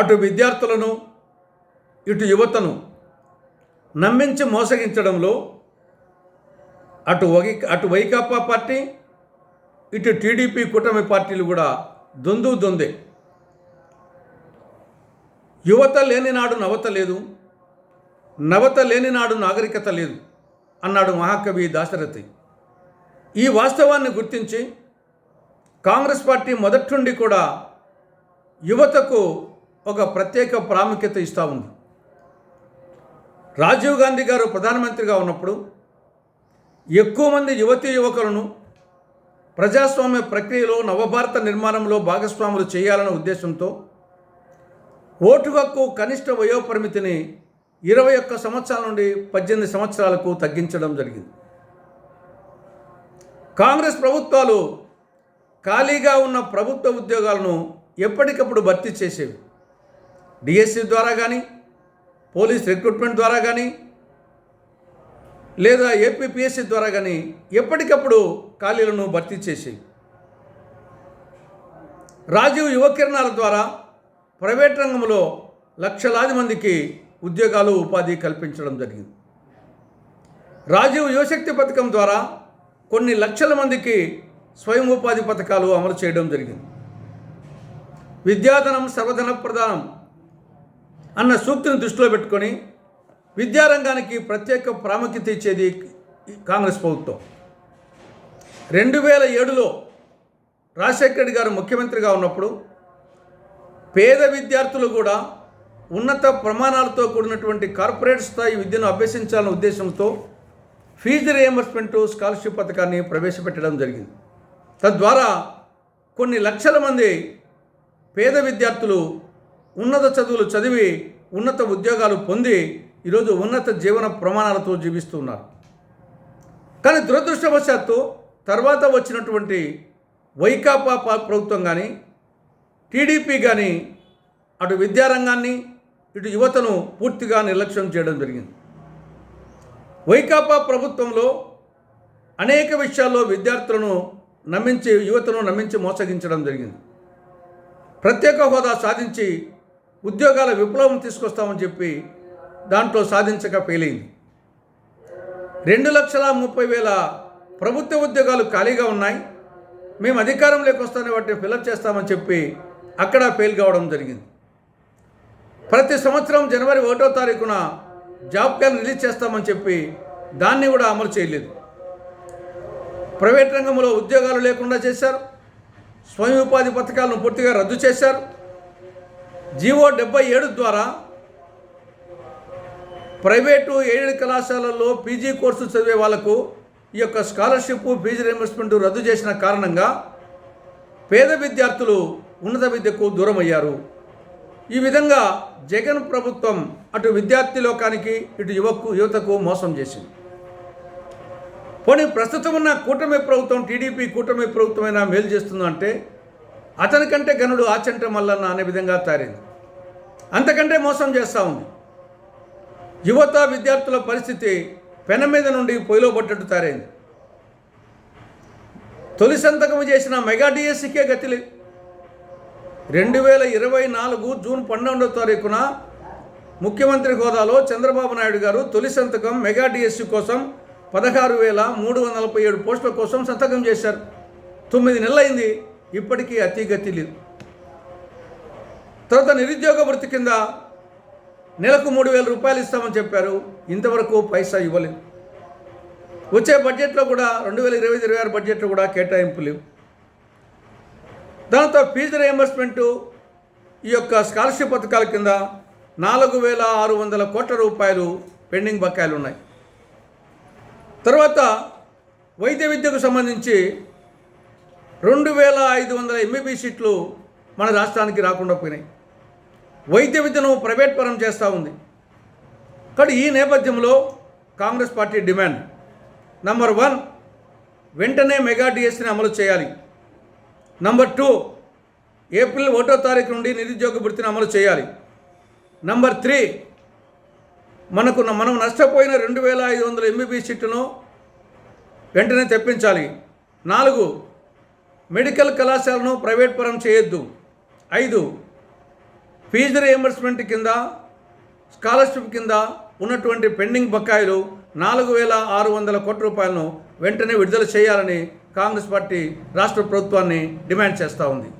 అటు విద్యార్థులను ఇటు యువతను నమ్మించి మోసగించడంలో అటు వైకాపా పార్టీ ఇటు టీడీపీ కూటమి పార్టీలు కూడా దొందే. యువత లేని నాడు నవత లేదు, నవత లేని నాడు నాగరికత లేదు అన్నాడు మహాకవి దాశరథి. ఈ వాస్తవాన్ని గుర్తించి కాంగ్రెస్ పార్టీ మొదటి నుండి కూడా యువతకు ఒక ప్రత్యేక ప్రాముఖ్యత ఇస్తూ ఉంది. రాజీవ్ గాంధీ గారు ప్రధానమంత్రిగా ఉన్నప్పుడు ఎక్కువ మంది యువకులను ప్రజాస్వామ్య ప్రక్రియలో నవభారత నిర్మాణంలో భాగస్వాములు చేయాలనే ఉద్దేశంతో ఓటు హక్కు కనిష్ట వయోపరిమితిని 21 సంవత్సరాల నుండి 18 సంవత్సరాలకు తగ్గించడం జరిగింది. కాంగ్రెస్ ప్రభుత్వాలు ఖాళీగా ఉన్న ప్రభుత్వ ఉద్యోగాలను ఎప్పటికప్పుడు భర్తీ చేసేవి. డిఎస్సి ద్వారా కానీ, పోలీస్ రిక్రూట్మెంట్ ద్వారా కానీ, లేదా ఏపీపీఎస్సీ ద్వారా కానీ ఎప్పటికప్పుడు ఖాళీలను భర్తీ చేసేవి. రాజీవ్ యువ కిరణాల ద్వారా ప్రైవేట్ రంగంలో లక్షలాది మందికి ఉద్యోగాలు ఉపాధి కల్పించడం జరిగింది. రాజీవ్ యువశక్తి పథకం ద్వారా కొన్ని లక్షల మందికి స్వయం ఉపాధి పథకాలు అమలు చేయడం జరిగింది. విద్యాధనం సర్వధన ప్రధానం అన్న సూక్తిని దృష్టిలో పెట్టుకొని విద్యారంగానికి ప్రత్యేక ప్రాముఖ్యత ఇచ్చేది కాంగ్రెస్ ప్రభుత్వం. 2007లో రాజశేఖర రెడ్డి గారు ముఖ్యమంత్రిగా ఉన్నప్పుడు పేద విద్యార్థులు కూడా ఉన్నత ప్రమాణాలతో కూడినటువంటి కార్పొరేట్ స్థాయి విద్యను అభ్యసించాలనే ఉద్దేశంతో ఫీజు రియంబర్స్మెంట్ స్కాలర్షిప్ పథకాన్ని ప్రవేశపెట్టడం జరిగింది. తద్వారా కొన్ని లక్షల మంది పేద విద్యార్థులు ఉన్నత చదువులు చదివి ఉన్నత ఉద్యోగాలు పొంది ఈరోజు ఉన్నత జీవన ప్రమాణాలతో జీవిస్తున్నారు. కానీ దురదృష్టవశాత్తు తర్వాత వచ్చినటువంటి వైకాపా ప్రభుత్వం కానీ, టీడీపీ కానీ అటు విద్యారంగాన్ని ఇటు యువతను పూర్తిగా నిర్లక్ష్యం చేయడం జరిగింది. వైకాపా ప్రభుత్వంలో అనేక విషయాల్లో విద్యార్థులను నమ్మించి యువతను నమ్మించి మోసగించడం జరిగింది. ప్రత్యేక హోదా సాధించి ఉద్యోగాల విప్లవం తీసుకొస్తామని చెప్పి దాంట్లో సాధించక ఫెయిల్ అయింది. 2,30,000 ప్రభుత్వ ఉద్యోగాలు ఖాళీగా ఉన్నాయి, మేము అధికారంలోకి వస్తానే వాటిని ఫిలప్ చేస్తామని చెప్పి అక్కడ ఫెయిల్ కావడం జరిగింది. ప్రతి సంవత్సరం జనవరి 1వ తారీఖున జాబ్ కార్డ్ రిలీజ్ చేస్తామని చెప్పి దాన్ని కూడా అమలు చేయలేదు. ప్రైవేట్ రంగంలో ఉద్యోగాలు లేకుండా చేశారు. స్వయం ఉపాధి పథకాలను పూర్తిగా రద్దు చేశారు. జీవో 77 ద్వారా ప్రైవేటు ఎయిడెడ్ కళాశాలల్లో పీజీ కోర్సు చదివే వాళ్లకు ఈ యొక్క స్కాలర్షిప్ ఫీజు రియంబర్స్మెంట్ రద్దు చేసిన కారణంగా పేద విద్యార్థులు ఉన్నత విద్యకు దూరం అయ్యారు. ఈ విధంగా జగన్ ప్రభుత్వం అటు విద్యార్థి లోకానికి ఇటు యువతకు మోసం చేసింది. పోనీ ప్రస్తుతం ఉన్న కూటమి ప్రభుత్వం టీడీపీ కూటమి ప్రభుత్వమైనా మేలు చేస్తుందంటే అతనికంటే గనుడు ఆచంట మల్లన్న అనే విధంగా తయారైంది. అంతకంటే మోసం చేస్తూ ఉంది. యువత విద్యార్థుల పరిస్థితి పెన మీద నుండి పొయ్యిలో పడ్డట్టు తయారైంది. తొలి సంతకం చేసిన మెగా డిఎస్సికే గతి లేదు. 2024 జూన్ 12వ తారీఖున ముఖ్యమంత్రి హోదాలో చంద్రబాబు నాయుడు గారు తొలి సంతకం మెగా డిఎస్సి కోసం 16,347 పోస్టుల కోసం సంతకం చేశారు. 9 నెలలైంది, ఇప్పటికీ అతిగతి లేదు. తర్వాత నిరుద్యోగ వృత్తి కింద నెలకు 3,000 రూపాయలు ఇస్తామని చెప్పారు, ఇంతవరకు పైసా ఇవ్వలేదు. వచ్చే బడ్జెట్లో కూడా 2025-26 బడ్జెట్లో కూడా కేటాయింపు లేవు. దాంతో ఫీజు రియంబర్స్మెంటు ఈ యొక్క స్కాలర్షిప్ పథకాల కింద 4,600 కోట్ల రూపాయలు పెండింగ్ బకాయిలు ఉన్నాయి. తర్వాత వైద్య విద్యకు సంబంధించి 2,500 ఎంబీబీ సీట్లు మన రాష్ట్రానికి రాకుండా పోయినాయి. వైద్య విద్యను ప్రైవేట్ పరం చేస్తూ ఉంది. కానీ ఈ నేపథ్యంలో కాంగ్రెస్ పార్టీ డిమాండ్ నంబర్ 1, వెంటనే మెగా డిఎస్సిని అమలు చేయాలి. నంబర్ 2, ఏప్రిల్ 1వ తారీఖు నుండి నిరుద్యోగ వృత్తిని అమలు చేయాలి. నంబర్ 3, మనం నష్టపోయిన 2,500 ఎంబీబీ సీట్లను వెంటనే తెప్పించాలి. 4, మెడికల్ కళాశాలను ప్రైవేట్ పరం చేయొద్దు. 5, ఫీజు రియంబర్స్మెంట్ కింద స్కాలర్షిప్ కింద ఉన్నటువంటి పెండింగ్ బకాయిలు 4,600 కోట్ల రూపాయలను వెంటనే విడుదల చేయాలని కాంగ్రెస్ పార్టీ రాష్ట్ర ప్రభుత్వాన్ని డిమాండ్ చేస్తూ ఉంది.